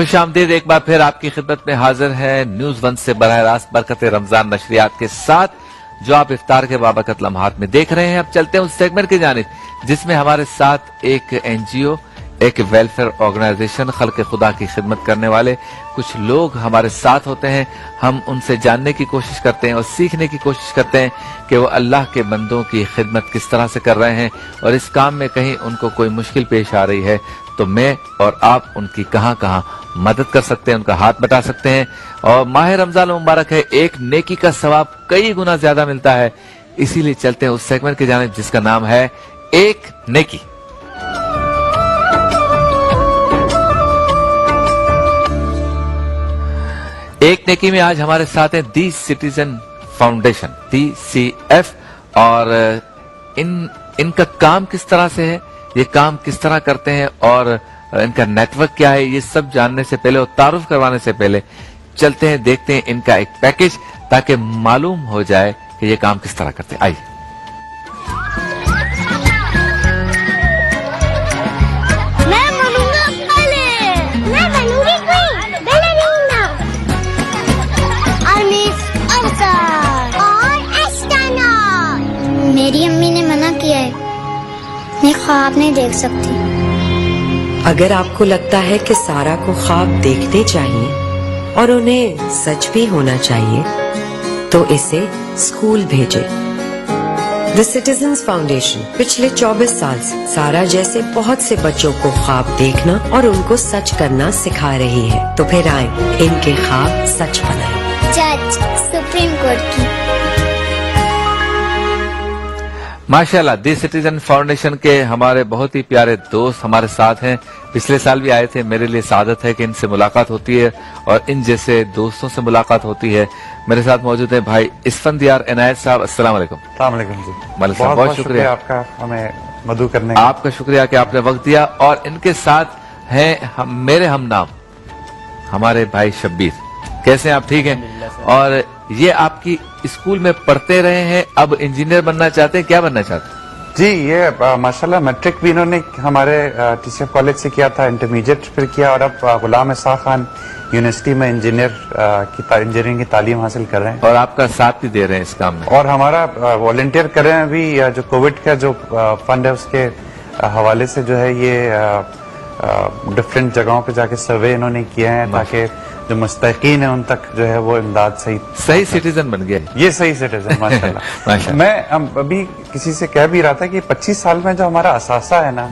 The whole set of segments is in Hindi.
खुशामदीद एक बार फिर आपकी खिदमत में हाजिर है न्यूज वन से बराह रास्त बरकत रमजान नशरियात के साथ, जो आप इफ्तार के बाबरकत लम्हात में देख रहे हैं। अब चलते हैं उस सेगमेंट की जानिब जिसमें हमारे साथ एक एनजीओ, एक वेलफेयर ऑर्गेनाइजेशन, खल्क़े खुदा की खिदमत करने वाले कुछ लोग हमारे साथ होते हैं। हम उनसे जानने की कोशिश करते हैं और सीखने की कोशिश करते हैं कि वो अल्लाह के बंदों की खिदमत किस तरह से कर रहे हैं और इस काम में कहीं उनको कोई मुश्किल पेश आ रही है तो मैं और आप उनकी कहां कहां मदद कर सकते हैं, उनका हाथ बटा सकते हैं। और माह रमजान मुबारक है, एक नेकी का सवाब कई गुना ज्यादा मिलता है। इसीलिए चलते हैं उस सेगमेंट की जानिब जिसका नाम है एक नेकी। एक नेकी में आज हमारे साथ है दी सिटीजन फाउंडेशन, DCF, और इनका काम किस तरह से है, ये काम किस तरह करते हैं और इनका नेटवर्क क्या है, ये सब जानने से पहले और तारुफ करवाने से पहले चलते हैं देखते हैं इनका एक पैकेज, ताकि मालूम हो जाए कि ये काम किस तरह करते हैं। आइए। मेरी अम्मी ने मना किया है, मैं ख्वाब नहीं देख सकती। अगर आपको लगता है कि सारा को ख्वाब देखने चाहिए और उन्हें सच भी होना चाहिए तो इसे स्कूल भेजें। द सिटीजन्स फाउंडेशन पिछले 24 साल से सारा जैसे बहुत से बच्चों को ख्वाब देखना और उनको सच करना सिखा रही है। तो फिर आए इनके ख्वाब सच बनाएं। जज सुप्रीम कोर्ट की। माशाल्लाह, दी सिटीजन फाउंडेशन के हमारे बहुत ही प्यारे दोस्त हमारे साथ हैं। पिछले साल भी आए थे। मेरे लिए सादत है कि इनसे मुलाकात होती है और इन जैसे दोस्तों से मुलाकात होती है। मेरे साथ मौजूद हैं भाई इसफंदियार इनायत साहब। अस्सलाम वालेकुम। अस्सलाम वालेकुम जी। बहुत शुक्रिया आपका हमें मदू करने का। आपका शुक्रिया कि आपने वक्त दिया। और इनके साथ हैं मेरे हमनाम हमारे भाई शब्बीर। कैसे हैं आप? ठीक हैं? और ये आपकी स्कूल में पढ़ते रहे हैं, अब इंजीनियर बनना चाहते हैं, क्या बनना चाहते हैं? जी, ये माशाल्लाह मैट्रिक भी इन्होंने हमारे TCF कॉलेज से किया था, इंटरमीडिएट फिर किया और अब गुलाम इस्हाक खान यूनिवर्सिटी में इंजीनियरिंग की तालीम हासिल कर रहे हैं। और आपका साथ भी दे रहे हैं इस काम में? और हमारा वॉलंटियर कर रहे हैं अभी। जो कोविड का जो फंड है उसके हवाले से जो है ये डिफरेंट जगहों पे जाके सर्वे इन्होंने किए हैं ताकि जो मुस्तहिकीन है उन तक जो है वो इमदाद सही सिटीजन बन गया। ये सही सिटीजन माशाल्लाह। मैं अभी किसी से कह भी रहा था कि 25 साल में जो हमारा असासा है ना,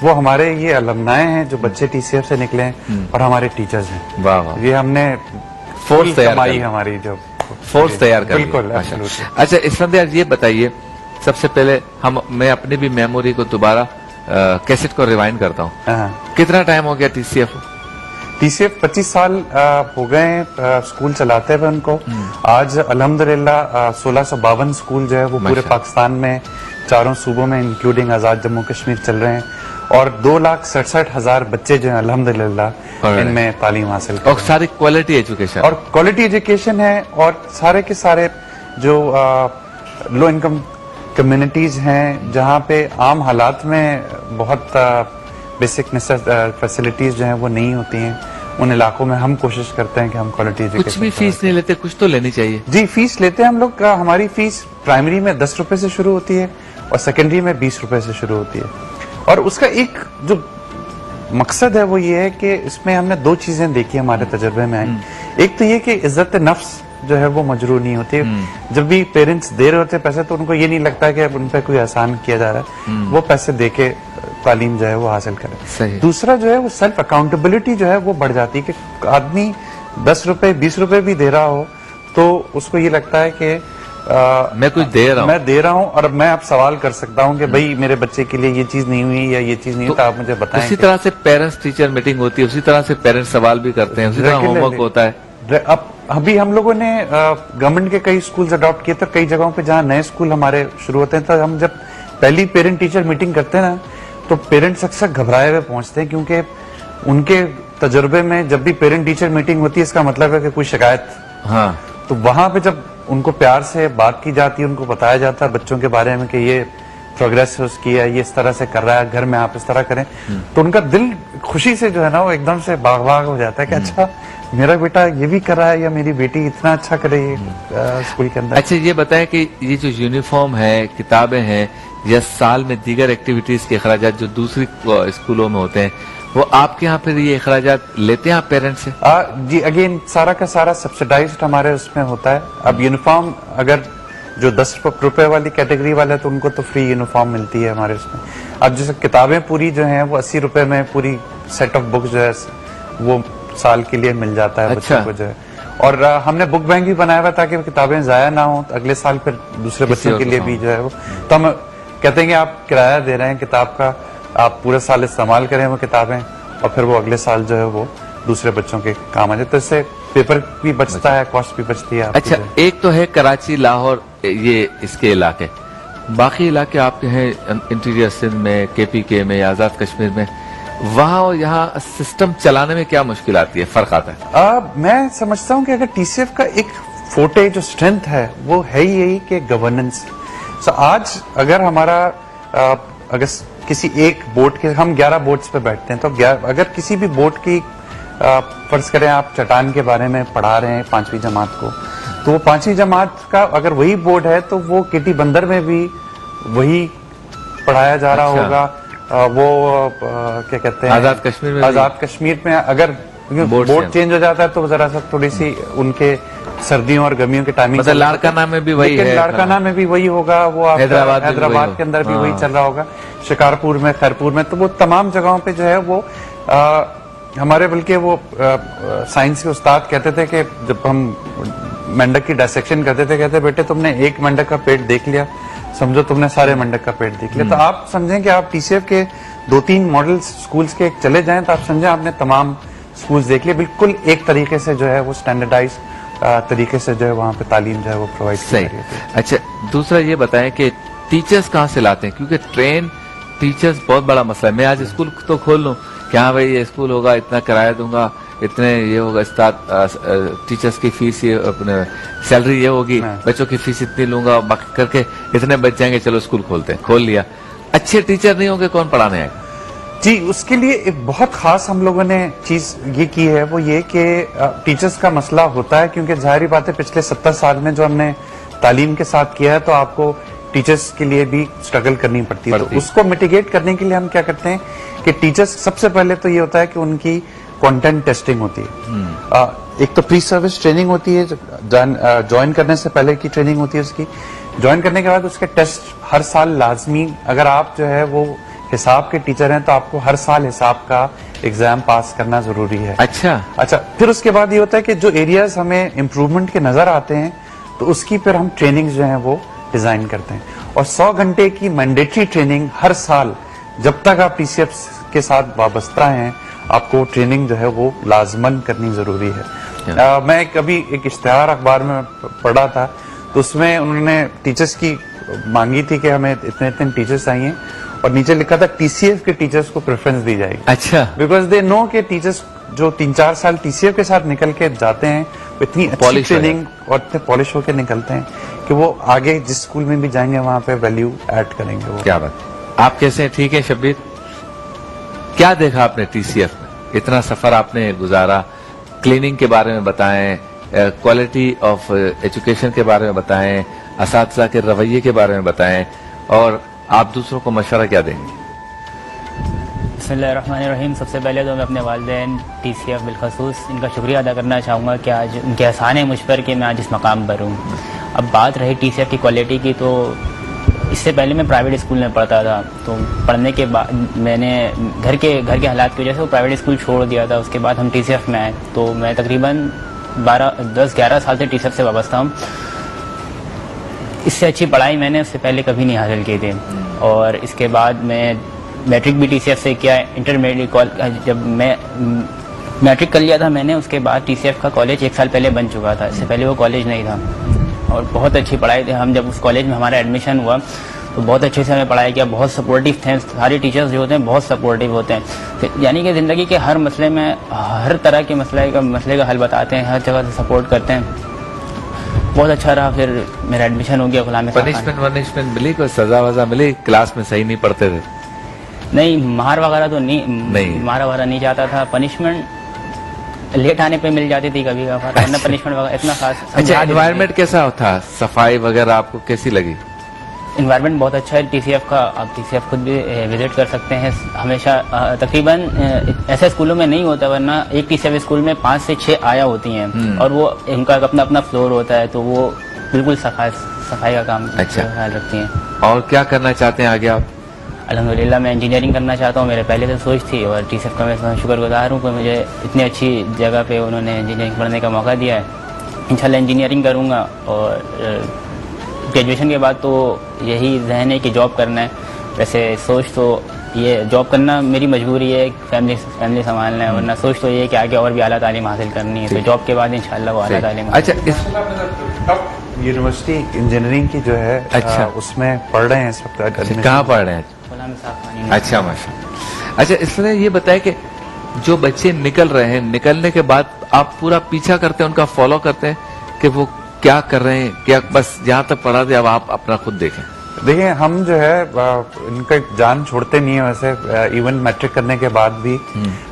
वो हमारे ये अलमनाए हैं जो बच्चे TCF से निकले हैं और हमारे टीचर्स हैं। वाह वाह। ये हमने फोर्स तैयार हमारी जो फोर्स तैयार कर। बिल्कुल। अच्छा इसफंदियार, ये बताइए सबसे पहले मैं अपनी भी मेमोरी को दोबारा कैसेट को रिवाइंड करता हूँ। कितना टाइम हो गया TCF 25 साल हो गए स्कूल चलाते हुए उनको। आज अल्हम्दुलिल्लाह 1652 स्कूल जो है वो पूरे पाकिस्तान में चारों सूबों में इंक्लूडिंग आजाद जम्मू कश्मीर चल रहे हैं और 2,67,000 बच्चे जो है अल्हम्दुलिल्लाह इनमें तालीम हासिल कर रहे हैं। और सारी क्वालिटी एजुकेशन और क्वालिटी एजुकेशन है। और सारे के सारे जो लो इनकम कम्युनिटीज हैं जहाँ पे आम हालात में बहुत बेसिक फैसिलिटीज जो हैं वो नहीं होती हैं, उन इलाकों में हम कोशिश करते हैं कि हम क्वालिटी एजुकेशन। कुछ भी फीस नहीं लेते? कुछ तो लेनी चाहिए। जी, फीस लेते हैं हम लोग। हमारी फीस प्राइमरी में 10 रुपए से शुरू होती है और सेकेंडरी में 20 रुपए से शुरू होती है। और उसका एक जो मकसद है वो ये है कि इसमें हमने दो चीजें देखी हमारे तजर्बे में आई। एक तो ये कि इज्जत नफ्स जो है वो मजरूर नहीं होती। जब भी पेरेंट्स दे रहे होते पैसे तो उनको ये नहीं लगता कि उन पर कोई एहसान किया जा रहा है, वो पैसे दे के तालीम जो है वो हासिल करे। दूसरा जो है वो सेल्फ अकाउंटेबिलिटी जो है वो बढ़ जाती है कि आदमी 10 रुपए 20 रुपए भी दे रहा हो तो उसको ये लगता है कि मैं कुछ दे रहा हूँ और मैं अब सवाल कर सकता हूँ कि भाई मेरे बच्चे के लिए ये चीज नहीं हुई या ये चीज नहीं हुई तो आप मुझे बताएं। उसी तरह से पेरेंट्स टीचर मीटिंग होती है, उसी तरह से पेरेंट्स सवाल भी करते हैं, उसी तरह होमवर्क होता है। अब अभी हम लोगों ने गवर्नमेंट के कई स्कूल्स अडॉप्ट किए थे। कई जगहों पे जहाँ नए स्कूल हमारे शुरू होते हैं तो हम जब पहली पेरेंट टीचर मीटिंग करते हैं ना तो पेरेंट्स अक्सर घबराए हुए पहुंचते हैं क्योंकि उनके तजुर्बे में जब भी पेरेंट टीचर मीटिंग होती है इसका मतलब है कि कोई शिकायत। तो वहां पे जब उनको प्यार से बात की जाती है, उनको बताया जाता है बच्चों के बारे में कि ये प्रोग्रेस है उसकी है, ये इस तरह से कर रहा है, घर में आप इस तरह करें, तो उनका दिल खुशी से जो है ना वो एकदम से बाग बाग हो जाता है कि अच्छा मेरा बेटा ये भी कर रहा है या मेरी बेटी इतना अच्छा कर रही है स्कूल के अंदर। अच्छा ये बताएं कि ये जो यूनिफॉर्म है, किताबें हैं, या साल में दीगर एक्टिविटीज के अखराजात जो दूसरी स्कूलों में होते हैं, वो आपके यहाँ फिर ये अखराजात लेते हैं आप पेरेंट्स से? जी अगेन सारा का सारा सब्सिडाइज्ड हमारे उसमें होता है। अब यूनिफॉर्म अगर जो 10 रुपए वाली कैटेगरी वाला है तो उनको तो फ्री यूनिफॉर्म मिलती है हमारे उसमें। अब जैसे किताबें पूरी जो हैं वो 80 रुपए में पूरी सेट ऑफ बुक्स जो है वो साल के लिए मिल जाता है बच्चों को जो है। और हमने बुक बैंक भी बनाया हुआ ताकि किताबें जाया ना हो, तो अगले साल फिर दूसरे बच्चों के लिए भी जो है वो, तो हम कहते हैं कि आप किराया दे रहे हैं किताब का, आप पूरे साल इस्तेमाल करें वो किताबें और फिर वो अगले साल जो है वो दूसरे बच्चों के काम आ जाए, तो इससे पेपर भी बचता है, कॉस्ट भी बचती है। अच्छा एक तो है कराची, लाहौर, ये इसके इलाके, बाकी इलाके आपके हैं इंटीरियर सिंध में, KPK में, आजाद कश्मीर में, वहाँ और यहाँ सिस्टम चलाने में क्या मुश्किल आती है, फर्क आता है? मैं समझता हूँ कि अगर TCF का एक फोटे जो स्ट्रेंथ है वो है ही यही कि गवर्नेंस। आज अगर हमारा अगर किसी एक बोर्ड के, हम 11 बोर्ड्स पे बैठते हैं, तो अगर किसी भी बोर्ड की फर्ज करें आप चट्टान के बारे में पढ़ा रहे हैं 5वीं जमात को, तो वो 5वीं जमात का अगर वही बोर्ड है तो वो KT बंदर में भी वही पढ़ाया जा रहा होगा। वो क्या कहते हैं आजाद कश्मीर में, आजाद कश्मीर में अगर बोर्ड चेंज हो जाता है तो जरा सा थोड़ी सी उनके सर्दियों और गर्मियों के टाइमिंग, मतलब लाड़काना में भी वही है, लाड़काना में भी वही होगा, वो हैदराबाद के अंदर भी वही चल रहा होगा, शिकारपुर में, खैरपुर में, तो वो तमाम जगहों पे जो है वो हमारे बल्कि वो साइंस के उस्ताद कहते थे कि जब हम मेंढक की डायसेक्शन करते थे, कहते बेटे तुमने एक मेंढक का पेट देख लिया, समझो तुमने सारे मेंढक का पेट देख लिया। तो आप समझें कि आप TCF के 2-3 मॉडल स्कूल्स के चले जाएं तो आप समझें आपने तमाम स्कूल्स देख लिए, बिल्कुल एक तरीके से जो है वो स्टैंडर्डाइज तरीके से जो है वहाँ पे तालीम जो है वो प्रोवाइड की जा रही है। अच्छा दूसरा ये बताएं कि टीचर्स कहाँ से लाते हैं, क्योंकि ट्रेन टीचर्स बहुत बड़ा मसला है। मैं आज स्कूल तो खोल लूँ कि हाँ भाई ये स्कूल होगा, इतना किराया दूंगा, इतने ये होगा, टीचर्स की फीस ये अपने सैलरी ये होगी, बच्चों की फीस इतनी लूंगा, बाकी करके इतने बच जाएंगे, चलो स्कूल खोलते हैं, खोल लिया। अच्छे टीचर नहीं होंगे, कौन पढ़ाने आएगा? जी उसके लिए एक बहुत खास हम लोगों ने चीज ये की है, वो ये कि टीचर्स का मसला होता है, क्योंकि जाहिर बात है पिछले 70 साल में जो हमने तालीम के साथ किया है तो आपको टीचर्स के लिए भी स्ट्रगल करनी पड़ती है। तो उसको मिटिगेट करने के लिए हम क्या करते हैं कि टीचर्स, सबसे पहले तो ये होता है कि उनकी कंटेंट टेस्टिंग होती है। एक तो प्री सर्विस ट्रेनिंग होती है, ज्वाइन करने से पहले की ट्रेनिंग होती है उसकी, ज्वाइन करने के बाद उसके टेस्ट हर साल लाजमी, अगर आप जो है वो हिसाब के टीचर हैं तो आपको हर साल हिसाब का एग्जाम पास करना जरूरी है। अच्छा फिर उसके बाद ये होता है कि जो एरियाज हमें इम्प्रूवमेंट के नजर आते हैं तो उसकी फिर हम ट्रेनिंग जो है वो डिजाइन करते हैं, और 100 घंटे की मैंडेटरी ट्रेनिंग हर साल जब तक आप TCF के साथ वाबस्ता हैं आपको ट्रेनिंग जो है वो लाजमन करनी जरूरी है। मैं कभी एक इश्तिहार अखबार में पढ़ा था तो उसमें उन्होंने टीचर्स की मांगी थी कि हमें इतने इतने टीचर्स चाहिए, और नीचे लिखा था TCF के टीचर्स को प्रेफरेंस दी जाएगी। अच्छा, बिकॉज दे नो के टीचर्स जो 3-4 साल TCF के साथ निकल के जाते हैं वो इतनी अच्छी ट्रेनिंग और इतने पॉलिश होकर निकलते हैं कि वो आगे जिस स्कूल में भी जाएंगे वहां पे वैल्यू ऐड करेंगे वो। क्या बात, आप कैसे हैं? ठीक है शब्बीर, क्या देखा आपने TCF में? इतना सफर आपने गुजारा, क्लीनिंग के बारे में बताएं, क्वालिटी ऑफ एजुकेशन के बारे में बताएं, असातिज़ा के रवैये के बारे में बताएं, और आप दूसरों को मशवरा क्या देंगे? बिस्मिल्लाहिर्रहमानिर्रहीम। सबसे पहले तो मैं अपने वालिदैन TCF बिलखसूस इनका शुक्रिया अदा करना चाहूँगा कि आज उनके एहसान है मुझ पर कि मैं आज इस मकाम पर हूँ। अब बात रही TCF की क्वालिटी की, तो इससे पहले मैं प्राइवेट स्कूल में पढ़ता था, तो पढ़ने के बाद मैंने घर के हालात की वजह से वो प्राइवेट स्कूल छोड़ दिया था। उसके बाद हम TCF में आए, तो मैं तकरीबन 10-11 साल से TCF से वाबस्ता हूँ। इससे अच्छी पढ़ाई मैंने उससे पहले कभी नहीं हासिल की थी, और इसके बाद मैं मैट्रिक भी TCF से किया, इंटरमीडिएट जब मैं मैट्रिक कर लिया था मैंने, उसके बाद TCF का कॉलेज 1 साल पहले बन चुका था, इससे पहले वो कॉलेज नहीं था, और बहुत अच्छी पढ़ाई थी। हम जब उस कॉलेज में हमारा एडमिशन हुआ तो बहुत अच्छे से हमें पढ़ाई किया, बहुत सपोर्टिव थे, सारे टीचर्स जो होते हैं बहुत सपोर्टिव होते हैं, यानी कि ज़िंदगी के हर मसले में हर तरह के मसले का हल बताते हैं, हर जगह से सपोर्ट करते हैं। बहुत अच्छा रहा। फिर मेरा एडमिशन हो गया गुलाम इसाक खान। पनिशमेंट मिली, कोई सजा वजा मिली? क्लास में सही नहीं पढ़ते थे? नहीं, मार वगैरह तो नहीं। मारा वगैरह नहीं जाता था। पनिशमेंट लेट आने पे मिल जाती थी कभी कभार, वरना पनिशमेंट वगैरह इतना खास। अच्छा, एनवायरनमेंट कैसा था? सफाई वगैरह आपको कैसी लगी? इन्वायरमेंट बहुत अच्छा है टीसीएफ का। आप टीसीएफ खुद भी विजिट कर सकते हैं। हमेशा तकरीबन ऐसे स्कूलों में नहीं होता, वरना एक टीसीएफ स्कूल में 5 से 6 आया होती हैं और वो इनका अपना अपना फ्लोर होता है, तो वो बिल्कुल सफाई का काम ख्याल रखती हैं। और क्या करना चाहते हैं आगे आप? अल्हम्दुलिल्लाह मैं इंजीनियरिंग करना चाहता हूँ। मेरे पहले से सोच थी और टीसीएफ का मैं शुक्रगुजार हूँ कि मुझे इतनी अच्छी जगह पे उन्होंने इंजीनियरिंग पढ़ने का मौका दिया है। इंशाल्लाह इंजीनियरिंग करूँगा और ग्रेजुएशन के बाद तो यही जहन है कि जॉब करना है। वैसे सोच तो ये जॉब करना मेरी मजबूरी है, फैमिली संभालना है, वरना सोच तो ये है कि आगे और भी आला तालीम हासिल करनी है। तो जॉब के बाद इंशाल्लाह वो आला तालीम। अच्छा, यूनिवर्सिटी इंजीनियरिंग की जो है, अच्छा उसमें पढ़ रहे हैं इस वक्त? कहाँ पढ़ रहे हैं? अच्छा, माशाल्लाह। अच्छा, इसमें ये बताए कि जो बच्चे निकल रहे हैं, निकलने के बाद आप पूरा पीछा करते हैं, उनका फॉलो करते हैं कि वो क्या कर रहे हैं, क्या बस जहाँ तक पढ़ा दे अब आप अपना खुद देखें? देखिए, हम जो है इनका जान छोड़ते नहीं है। वैसे इवन मैट्रिक करने के बाद भी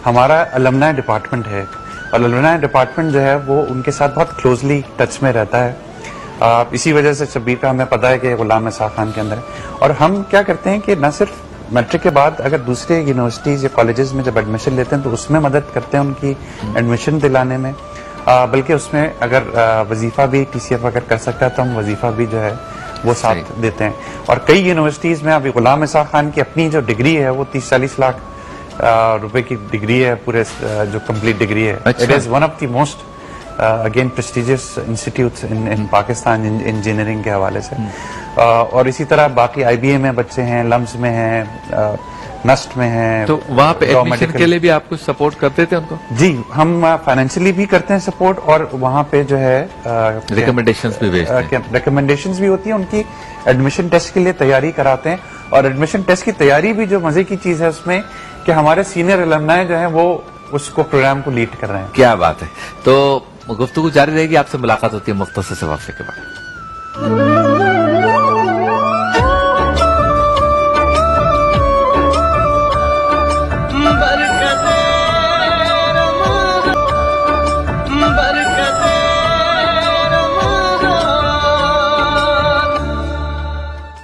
हमारा अलुमनाई डिपार्टमेंट है और अलुमनाई डिपार्टमेंट जो है वो उनके साथ बहुत क्लोजली टच में रहता है। इसी वजह से शब्बीर का हमें पता है कि गुलाम इसाक खान के अंदर है। और हम क्या करते हैं कि न सिर्फ मैट्रिक के बाद अगर दूसरे यूनिवर्सिटीज या कॉलेजेस में जब एडमिशन लेते हैं तो उसमें मदद करते हैं उनकी एडमिशन दिलाने में, बल्कि उसमें अगर वजीफा भी टीसीएफ अगर कर सकता है तो हम वजीफा भी जो है वो साथ देते हैं। और कई यूनिवर्सिटीज में अभी गुलाम इसाक खान की अपनी जो डिग्री है वो 30-40 लाख रुपए की डिग्री है, पूरे जो कंप्लीट डिग्री है। It is one of the most again prestigious institutes in Pakistan engineering के हवाले से। और इसी तरह बाकी आईबीए में बच्चे हैं, लम्स में हैं, नस्ट में हैं। तो वहाँ पे एडमिशन के लिए भी आप कुछ सपोर्ट करते थे उनको? जी, हम फाइनेंशियली भी करते हैं सपोर्ट और वहाँ पे जो है रिकमेंडेशंस भी भेजते हैं। रिकमेंडेशंस भी होती है, उनकी एडमिशन टेस्ट के लिए तैयारी कराते हैं। और एडमिशन टेस्ट की तैयारी भी जो मजे की चीज है उसमें कि हमारे सीनियर अलुमनाई जो है वो उसको प्रोग्राम को लीड कर रहे हैं। क्या बात है। तो गुफ्तगू जारी रहेगी, आपसे मुलाकात होती है मुख्तसर से वक्फे के बाद।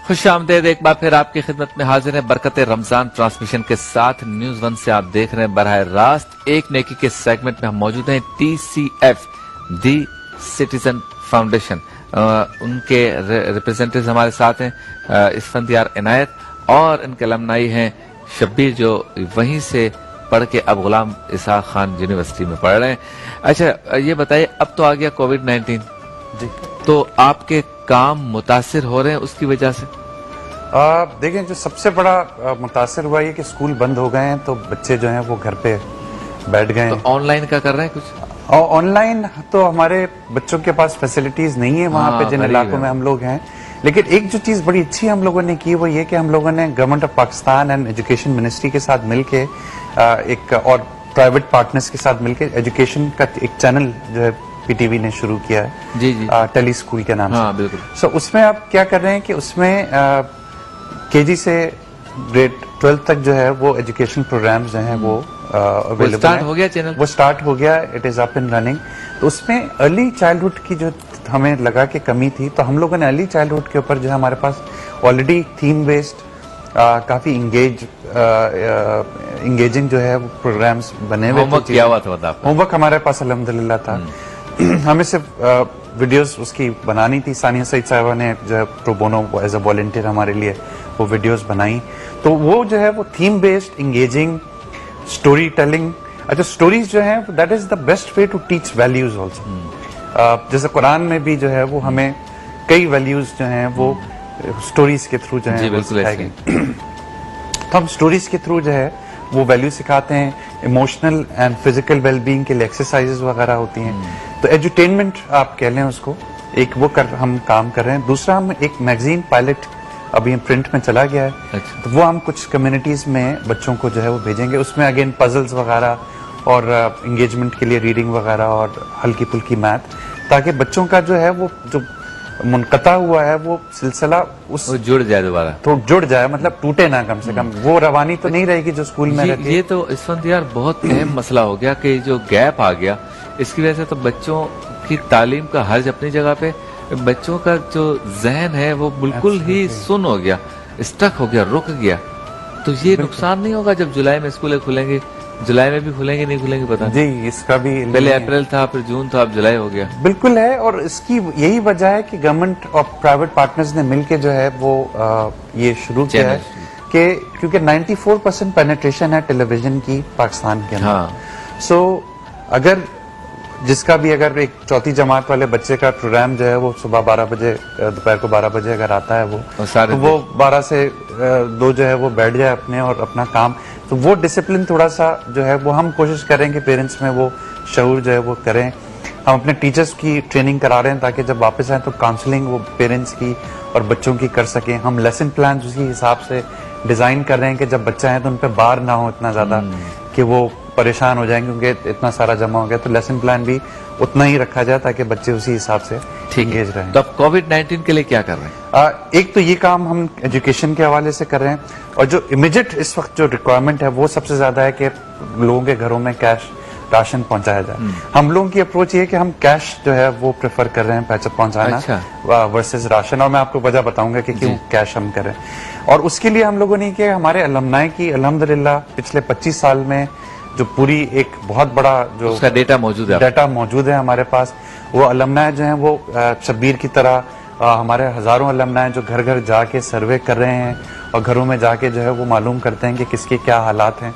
खुश आमदेद, एक बार फिर आपकी खिदमत में हाजिर है बरकत रमजान ट्रांसमिशन के साथ। न्यूज 1 से आप देख रहे हैं बरह रास्त एक नेकी के सेगमेंट में हम मौजूद हैं। TCF दी सिटीजन फाउंडेशन, उनके रिप्रेजेंटेटिव हमारे साथ हैं इस्फंदियार इनायत और इनके अलुमनाई हैं शब्बीर, जो वहीं से पढ़ के अब गुलाम इसाक खान यूनिवर्सिटी में पढ़ रहे हैं। अच्छा, ये बताइए, अब तो आ गया कोविड-19 जी, तो आपके काम मुतासिर हो रहे हैं उसकी वजह से? देखें, जो सबसे बड़ा मुतासिर हुआ ये कि स्कूल बंद हो गए हैं, तो बच्चे जो हैं वो घर पे बैठ गए हैं। तो ऑनलाइन का कर रहे हैं कुछ? और ऑनलाइन तो हमारे बच्चों के पास फैसिलिटीज नहीं है वहां पे जिन इलाकों में हम लोग हैं। लेकिन एक जो चीज बड़ी अच्छी हम लोगों ने की वो ये कि हम लोगों ने government of Pakistan and education ministry के साथ मिलके एक और प्राइवेट पार्टनर्स के साथ मिलके एजुकेशन का एक चैनल जो है पीटीवी ने शुरू किया है जी जी, टेली स्कूल के नाम हाँ, से। बिल्कुल। सो उसमें आप क्या कर रहे हैं कि उसमें केजी से ग्रेड 12 तक जो है वो एजुकेशन प्रोग्राम्स जो हैं वो अवेलेबल स्टार्ट हो गया चैनल, वो स्टार्ट हो गया, it is up and running. तो उसमें अर्ली चाइल्डहुड की जो हमें लगा कि कमी थी, तो हम लोगों ने अर्ली चाइल्डहुड के ऊपर जो है हमारे पास ऑलरेडी थीम बेस्ड काफी इंगेजिंग जो है वो प्रोग्राम्स बने हुए। होमवर्क किया हुआ था? होमवर्क हमारे पास अल्हम्दुलिल्लाह था। हमें सिर्फ वीडियोस उसकी बनानी थी। सानिया सईद साहिबा ने जो है pro bono as a volunteer हमारे लिए वो वीडियोस बनाई। तो वो जो है वो theme based engaging story telling. अच्छा, स्टोरीज जो है that is the best way to teach values also. जैसे कुरान में भी जो है वो हमें कई वैल्यूज जो हैं वो स्टोरीज के थ्रू जो है सिखाई गई। तो हम स्टोरीज के थ्रू जो है वो वैल्यू सिखाते हैं। इमोशनल एंड फिजिकल वेलबींग के लिए एक्सरसाइजेस वगैरह होती हैं। तो एजुटेनमेंट आप कह लें उसको, एक वो हम काम कर रहे हैं। दूसरा, हम एक मैगजीन पायलट अभी प्रिंट में चला गया है। अच्छा। तो वो हम कुछ कम्युनिटीज में बच्चों को जो है वो भेजेंगे। उसमें अगेन पजल्स वगैरह और एंगेजमेंट के लिए रीडिंग वगैरह और हल्की फुल्की मैथ। ताकि बच्चों का जो है वो जो मुनक़ता हुआ है वो सिलसिला उस वो जुड़ जाए दोबारा, तो जुड़ जाए, मतलब टूटे ना, कम से कम वो रवानी तो नहीं रहेगी जो स्कूल में रहती है। ये तो इस वक्त यार बहुत अहम मसला हो गया कि जो गैप आ गया, इसकी वजह से तो बच्चों की तालीम का हर्ज अपनी जगह पे, बच्चों का जो जहन है वो बिल्कुल ही सुन हो गया, स्टक हो गया, रुक गया। तो ये नुकसान नहीं होगा जब जुलाई में स्कूलें खुलेंगी? जुलाई में भी खुलेंगे नहीं खुलेंगे पता नहीं। जी, इसका भी पहले अप्रैल था, फिर जून था, अब जुलाई हो गया। बिल्कुल है, और इसकी यही वजह है कि गवर्नमेंट और प्राइवेट पार्टनर्स ने मिलकर जो है वो ये शुरू किया है कि क्योंकि 94% पेनिट्रेशन है टेलीविजन की पाकिस्तान के अंदर। हाँ। सो अगर जिसका भी अगर एक चौथी जमात वाले बच्चे का प्रोग्राम जो है वो सुबह 12 बजे दोपहर को 12 बजे अगर आता है वो, तो वो 12 से 2 जो है वो बैठ जाए अपने और अपना काम, तो वो डिसिप्लिन थोड़ा सा जो है वो हम कोशिश करेंगे पेरेंट्स में वो शऊर जो है वो करें। हम अपने टीचर्स की ट्रेनिंग करा रहे हैं ताकि जब वापस आए तो काउंसलिंग वो पेरेंट्स की और बच्चों की कर सकें। हम लेसन प्लान उसी हिसाब से डिजाइन कर रहे हैं कि जब बच्चा है तो उन पर बार ना हो इतना ज्यादा कि वो परेशान हो जाएंगे क्योंकि इतना सारा जमा हो गया, तो लेसन प्लान भी उतना ही रखा जाए ताकि बच्चे उसी हिसाब से एंगेज रहें। तो अब कोविड-19 के लिए क्या कर रहे हैं? एक तो ये काम हम एजुकेशन के हवाले से कर रहे हैं, और जो इमीडिएट इस वक्त जो रिक्वायरमेंट है वो सबसे ज्यादा है कि लोगों के घरों में कैश राशन पहुंचाया जाए। हम लोगों की अप्रोच ये है कि हम कैश जो है वो प्रेफर कर रहे हैं पैसा पहुंचाना वर्सेस राशन, और मैं आपको वजह बताऊंगा कि क्यों कैश हम करें। और उसके लिए हम लोगों ने किया, हमारे अलमनाई की अल्हम्दुलिल्लाह पिछले 25 साल में जो पूरी एक बहुत बड़ा जो उसका डेटा मौजूद है हमारे पास। वो अलमनाई जो है वो शब्बीर की तरह हमारे हजारों अलमनाई जो घर घर जाके सर्वे कर रहे हैं और घरों में जाके जो है वो मालूम करते हैं कि किसके क्या हालात हैं,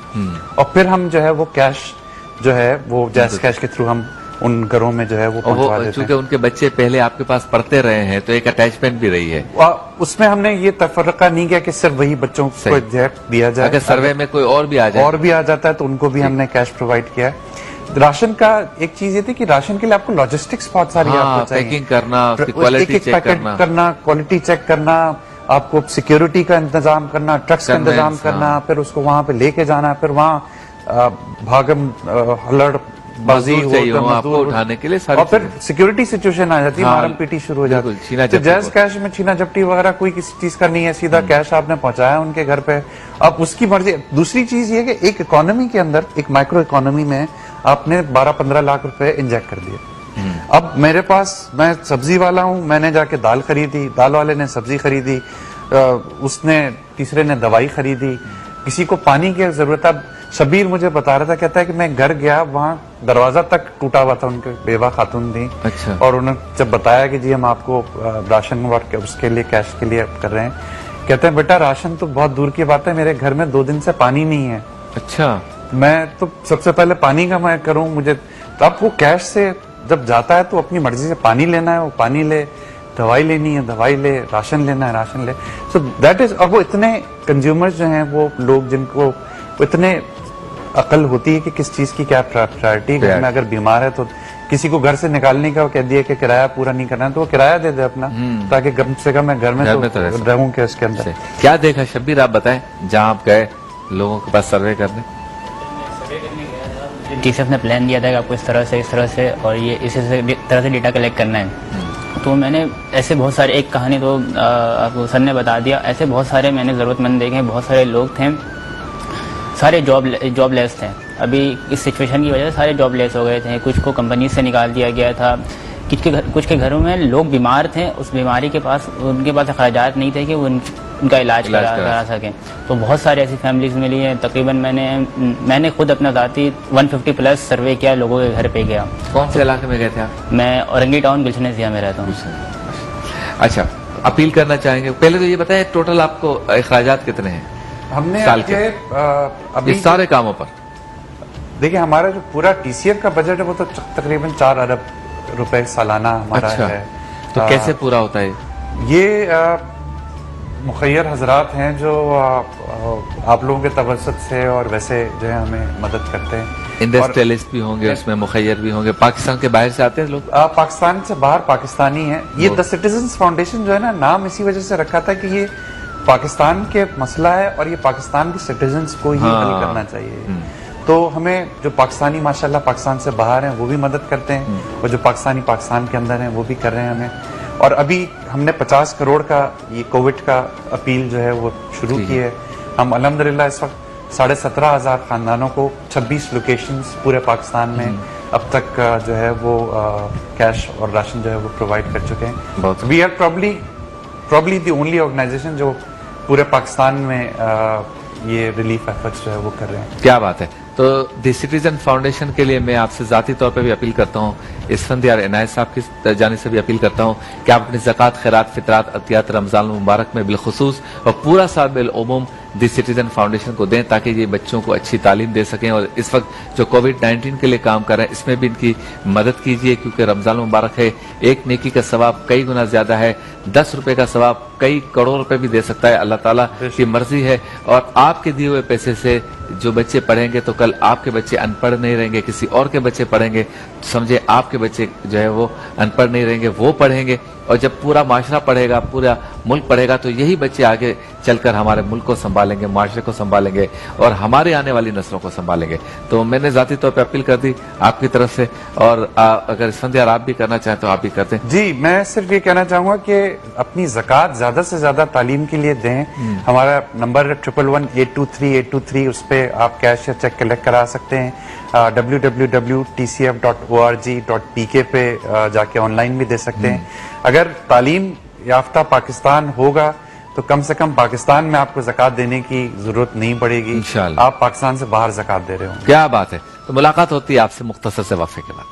और फिर हम जो है वो कैश जो है वो जैस कैश के थ्रू हम उन घरों में जो है वो पहुंचवा देते हैं। चूंकि उनके बच्चे पहले आपके पास पढ़ते रहे हैं तो एक अटैचमेंट भी रही है। उसमें हमने ये तफर्रका नहीं किया कि सिर्फ वही बच्चों को दिया जाए, अगर सर्वे में कोई और भी आ जाता है तो उनको भी हमने कैश प्रोवाइड किया है। राशन का एक चीज ये थी कि राशन के लिए आपको लॉजिस्टिक्स बहुत सारी आपको चाहिए, पैकिंग करना, क्वालिटी चेक करना, क्वालिटी चेक करना, आपको सिक्योरिटी का इंतजाम करना, ट्रक्स का इंतजाम करना, फिर उसको वहां पे लेके जाना, फिर वहां भागम हल्लड़ बाजी आपको उठाने के लिए, और फिर सिक्योरिटी सिचुएशन आ जाती है, मारम पीटी शुरू हो जाती है। तो जैज कैश में छीना झपटी वगैरह कोई किसी चीज का नहीं है, सीधा कैश आपने पहुंचाया उनके घर पे, अब उसकी मर्जी। दूसरी चीज ये कि एक इकोनॉमी के अंदर, एक माइक्रो इकोनॉमी में आपने 12-15 लाख रुपए इंजेक्ट कर दिए। अब मेरे पास, मैं सब्जी वाला हूं, मैंने जाके दाल खरीदी, दाल वाले ने सब्जी खरीदी, उसने तीसरे ने दवाई खरीदी, किसी को पानी की जरूरत। अब शबीर मुझे बता रहा था, कहता है कि मैं घर गया, वहां दरवाजा तक टूटा हुआ था, उनके बेवा खातून थी। अच्छा। और उन्होंने जब बताया कि जी हम आपको राशन उसके लिए कैश के लिए कर रहे हैं, कहते हैं बेटा राशन तो बहुत दूर की बात है, मेरे घर में 2 दिन से पानी नहीं है। अच्छा। मैं तो सबसे पहले पानी का मैं करूं, मुझे तो अब वो कैश से जब जाता है तो अपनी मर्जी से पानी लेना है वो पानी ले, दवाई लेनी है दवाई ले, राशन लेना है राशन ले। सो दैट इज, और वो इतने कंज्यूमर्स जो हैं वो लोग जिनको इतने अकल होती है कि किस चीज की क्या प्रायोरिटी, घर में अगर बीमार है तो किसी को घर से निकालने का वो कह दिया कि किराया पूरा नहीं करना है तो वो किराया दे दे अपना, ताकि कम से कम मैं घर में तो रहूं के इसके अंदर। क्या देखा शब्बीर, आप बताएं, जहां आप गए लोगों के पास सर्वे करने? टीसीएफ ने प्लान दिया था कि आपको इस तरह से और ये इसी तरह से डेटा कलेक्ट करना है। तो मैंने ऐसे बहुत सारे, एक कहानी तो आपको सर ने बता दिया, ऐसे बहुत सारे मैंने ज़रूरतमंद देखे, बहुत सारे लोग थे, सारे जॉबलेस थे। अभी इस सिचुएशन की वजह से सारे जॉबलेस हो गए थे, कुछ को कंपनी से निकाल दिया गया था, कुछ के घरों में लोग बीमार थे, उस बीमारी के पास उनके पास अखराजात नहीं थे कि वो उनका इलाज करा सकें। तो बहुत सारी ऐसी फैमिलीज मिली हैं। तकरीबन मैंने खुद अपना ज़ाती 150+ सर्वे किया, लोगों के घर पे गया। कौन से इलाके में गए थे आप? मैं औरंगी टाउन गुलशन एशिया में रहता हूँ। अच्छा, अपील करना चाहेंगे, पहले तो ये बताएं टोटल आपको अखराजात कितने हैं हमने साल के अभी इस सारे कामों पर? देखिए हमारा जो पूरा टीसीएफ का बजट है वो तो तकरीबन 4 अरब रुपए सालाना हमारा है। तो कैसे पूरा होता है ये? मुखैर हजरात हैं जो आप लोगों के तवज्जुह से और वैसे जो है हमें मदद करते हैं। इंडस्ट्रियलिस्ट भी होंगे उसमें, मुखैर भी होंगे, पाकिस्तान के बाहर से आते हैं लोग? पाकिस्तान से बाहर पाकिस्तानी हैं। ये द सिटीजन्स फाउंडेशन जो है ना, नाम इसी वजह से रखा था कि ये पाकिस्तान के मसला है और ये पाकिस्तान के सिटीजन्स को ही हल करना चाहिए। तो हमें जो पाकिस्तानी माशाल्लाह पाकिस्तान से बाहर हैं वो भी मदद करते हैं, और जो पाकिस्तानी पाकिस्तान के अंदर हैं वो भी कर रहे हैं हमें। और अभी हमने 50 करोड़ का ये कोविड का अपील जो है वो शुरू की है। हम अल्हम्दुलिल्लाह इस वक्त 17,500 खानदानों को 26 लोकेशंस पूरे पाकिस्तान में अब तक जो है वो कैश और राशन जो है वो प्रोवाइड कर चुके हैं। We are probably the only organisation जो पूरे पाकिस्तान में ये रिलीफ एफर्ट्स जो है वो कर रहे हैं। क्या बात है। तो द सिटीजन फाउंडेशन के लिए मैं आपसे जाती तौर पे भी अपील करता हूँ, इसफंदियार इनायत साहब की जानिब से भी अपील करता हूँ कि आप अपनी ज़कात, खैरात, फितरात, अतियात रमजान मुबारक में बिलखुसूस और पूरा साल बिलउमूम द सिटीजन फाउंडेशन को दें, ताकि ये बच्चों को अच्छी तालीम दे सकें। और इस वक्त जो कोविड-19 के लिए काम कर रहे हैं इसमें भी इनकी मदद कीजिए, क्योंकि रमजान मुबारक है। एक नेकी का सवाब कई गुना ज्यादा है, 10 रुपए का सवाब कई करोड़ रुपए भी दे सकता है। अल्लाह ताला की मर्जी है। और आपके दिए हुए पैसे से जो बच्चे पढ़ेंगे तो कल आपके बच्चे अनपढ़ नहीं रहेंगे, किसी और के बच्चे पढ़ेंगे, समझे आपके बच्चे जो है वो अनपढ़ नहीं रहेंगे, वो पढ़ेंगे। और जब पूरा माशरा पढ़ेगा, पूरा मुल्क पढ़ेगा, तो यही बच्चे आगे चलकर हमारे मुल्क को संभालेंगे, माशरे को संभालेंगे और हमारे आने वाली नस्लों को संभालेंगे। तो मैंने जाती तौर पर अपील कर दी आपकी तरफ से, और अगर इसफंदियार आप भी करना चाहें तो आप भी करते हैं। जी, मैं सिर्फ ये कहना चाहूंगा कि अपनी ज़कात ज्यादा से ज्यादा तालीम के लिए दें। हमारा नंबर 111823 उस पर आप कैश या चेक कलेक्ट करा सकते हैं। www.tcf.org.pk पे जाके ऑनलाइन भी दे सकते हैं। अगर तालीम याफ्ता पाकिस्तान होगा तो कम से कम पाकिस्तान में आपको ज़कात देने की जरूरत नहीं पड़ेगी। इंशाअल्लाह। आप पाकिस्तान से बाहर ज़कात दे रहे हो। क्या बात है। तो मुलाकात होती है आपसे मुख्तसर से वक्फे के बाद।